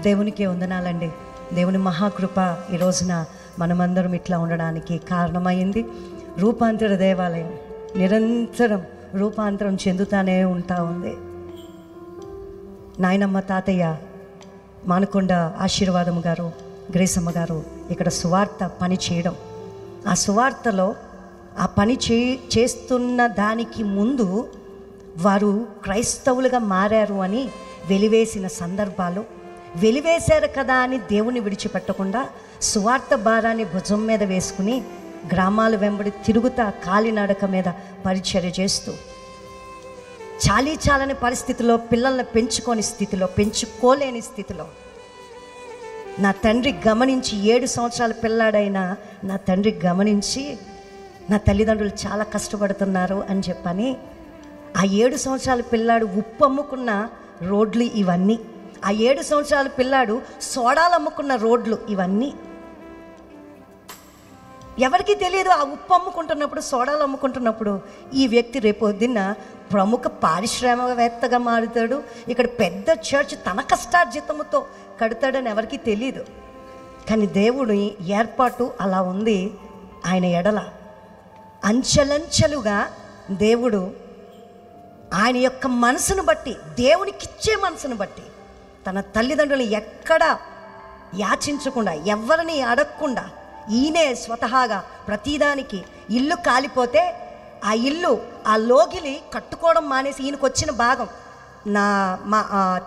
దేవునికే వందనాలండి. దేవుని మహాకృప ఈ రోజున మనమందరం ఇట్లా ఉండడానికి కారణమైంది. రూపాంతర దేవాలయం నిరంతరం రూపాంతరం చెందుతానే ఉంటా ఉంది. నాయనమ్మ తాతయ్య మానకొండ ఆశీర్వాదం గారు, గ్రేసమ్మ గారు ఇక్కడ సువార్త పని చేయడం, ఆ సువార్తలో ఆ పని చేస్తున్న దానికి ముందు వారు క్రైస్తవులుగా మారారు అని వెలివేసిన సందర్భాలు, వెలివేశారు కదా అని దేవుని విడిచిపెట్టకుండా సువార్త భారాన్ని భుజం మీద వేసుకుని గ్రామాల వెంబడి తిరుగుతా కాలినడక మీద పరిచర్య చేస్తూ చాలని పరిస్థితిలో పిల్లల్ని పెంచుకోలేని స్థితిలో నా తండ్రి గమనించి 7 సంవత్సరాల పిల్లాడైనా నా తండ్రి గమనించి నా తల్లిదండ్రులు చాలా కష్టపడుతున్నారు అని చెప్పని ఆ 7 సంవత్సరాల పిల్లాడు ఉప్పు అమ్ముకున్న రోడ్లు ఇవన్నీ, ఆ 7 సంవత్సరాల పిల్లాడు సోడాలు అమ్ముకున్న రోడ్లు ఇవన్నీ ఎవరికి తెలియదు. ఆ ఉప్పు అమ్ముకుంటున్నప్పుడు, సోడాలు అమ్ముకుంటున్నప్పుడు ఈ వ్యక్తి రేపొద్దున్న ప్రముఖ పారిశ్రామికవేత్తగా మారుతాడు, ఇక్కడ పెద్ద చర్చ్ తన కష్టార్జితముతో కడతాడని ఎవరికి తెలియదు. కానీ దేవుడి ఏర్పాటు అలా ఉంది. ఆయన ఎడల అంచెలంచెలుగా దేవుడు ఆయన యొక్క మనసును బట్టి, దేవునికిచ్చే మనసును బట్టి తన తల్లిదండ్రులు ఎక్కడా యాచించకుండా, ఎవరిని అడగకుండా ఈయనే స్వతహాగా ప్రతిదానికి ఇల్లు కాలిపోతే ఆ ఇల్లు, ఆ లోగిలి కట్టుకోవడం మానేసి ఈయనకు వచ్చిన భాగం, మా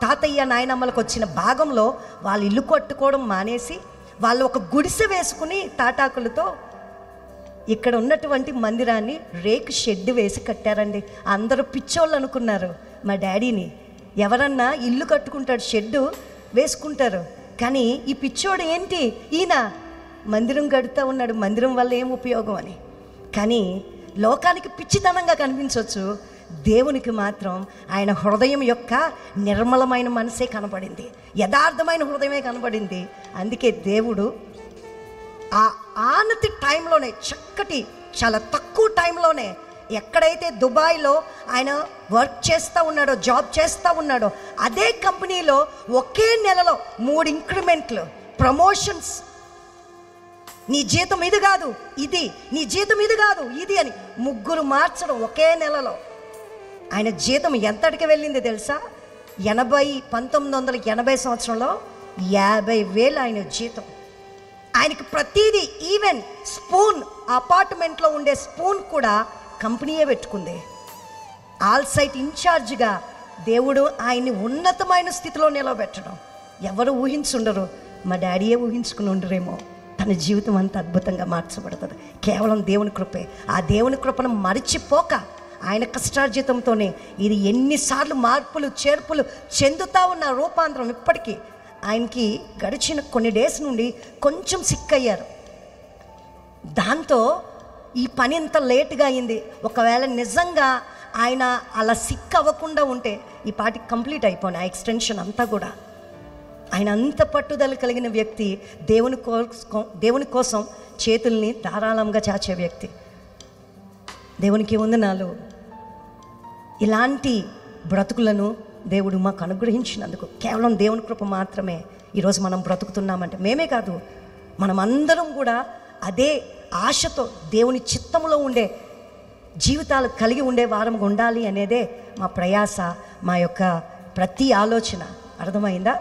తాతయ్య నాయనమ్మలకు వచ్చిన భాగంలో వాళ్ళు ఇల్లు కట్టుకోవడం మానేసి వాళ్ళు ఒక గుడిసె వేసుకుని తాటాకులతో ఇక్కడ ఉన్నటువంటి మందిరాన్ని రేకు షెడ్ వేసి కట్టారండి. అందరూ పిచ్చోళ్ళు అనుకున్నారు మా డాడీని. ఎవరన్నా ఇల్లు కట్టుకుంటాడు, షెడ్డు వేసుకుంటారు, కానీ ఈ పిచ్చోడు ఏంటి, ఈయన మందిరం కడుతూ ఉన్నాడు, మందిరం వల్ల ఏం ఉపయోగం అని. కానీ లోకానికి పిచ్చితనంగా కనిపించవచ్చు, దేవునికి మాత్రం ఆయన హృదయం యొక్క నిర్మలమైన మనసే కనబడింది, యథార్థమైన హృదయమే కనబడింది. అందుకే దేవుడు ఆ ఆనతి టైంలోనే, చక్కటి చాలా తక్కువ టైంలోనే, ఎక్కడైతే దుబాయ్లో ఆయన వర్క్ చేస్తూ ఉన్నాడో, జాబ్ చేస్తూ ఉన్నాడో, అదే కంపెనీలో ఒకే నెలలో 3 ఇంక్రిమెంట్లు, ప్రమోషన్స్. నీ జీతం ఇది కాదు ఇది, నీ జీతం ఇది కాదు ఇది అని 3 మార్చడం ఒకే నెలలో. ఆయన జీతం ఎంతటికి వెళ్ళింది తెలుసా? 1980 సంవత్సరంలో 50,000 ఆయన జీతం. ఆయనకి ప్రతిదీ, ఈవెన్ స్పూన్, అపార్ట్మెంట్లో ఉండే స్పూన్ కూడా కంపెనీయే పెట్టుకుంది. ఆల్ సైట్ ఇన్ఛార్జ్గా దేవుడు ఆయన్ని ఉన్నతమైన స్థితిలో నిలబెట్టడం ఎవరు ఊహించుండరు. మా డాడీయే ఊహించుకుని ఉండరేమో. తన జీవితం అంత అద్భుతంగా మార్చబడుతుంది కేవలం దేవుని కృపే. ఆ దేవుని కృపను మరిచిపోక ఆయన కష్టార్జితంతోనే ఇది ఎన్నిసార్లు మార్పులు చేర్పులు చెందుతా ఉన్న రూపాంతరం. ఇప్పటికీ ఆయనకి గడిచిన కొన్ని డేస్ నుండి కొంచెం సిక్ అయ్యారు. దాంతో ఈ పని ఇంత లేటుగా అయింది. ఒకవేళ నిజంగా ఆయన అలా సిక్ అవ్వకుండా ఉంటే ఈ పాటికి కంప్లీట్ అయిపోయింది ఆ ఎక్స్టెన్షన్ అంతా కూడా. ఆయన అంత పట్టుదల కలిగిన వ్యక్తి, దేవుని కోసం చేతుల్ని ధారాళంగా చాచే వ్యక్తి. దేవునికి వందనాలు. ఇలాంటి బ్రతుకులను దేవుడు మాకు అనుగ్రహించినందుకు కేవలం దేవుని కృప మాత్రమే ఈరోజు మనం బ్రతుకుతున్నామంటే, మేమే కాదు మనం అందరం కూడా అదే ఆశతో దేవుని చిత్తంలో ఉండే జీవితాలు కలిగి ఉండే వారం ఉండాలి అనేదే మా ప్రయాస, మా యొక్క ప్రతి ఆలోచన. అర్థమైందా?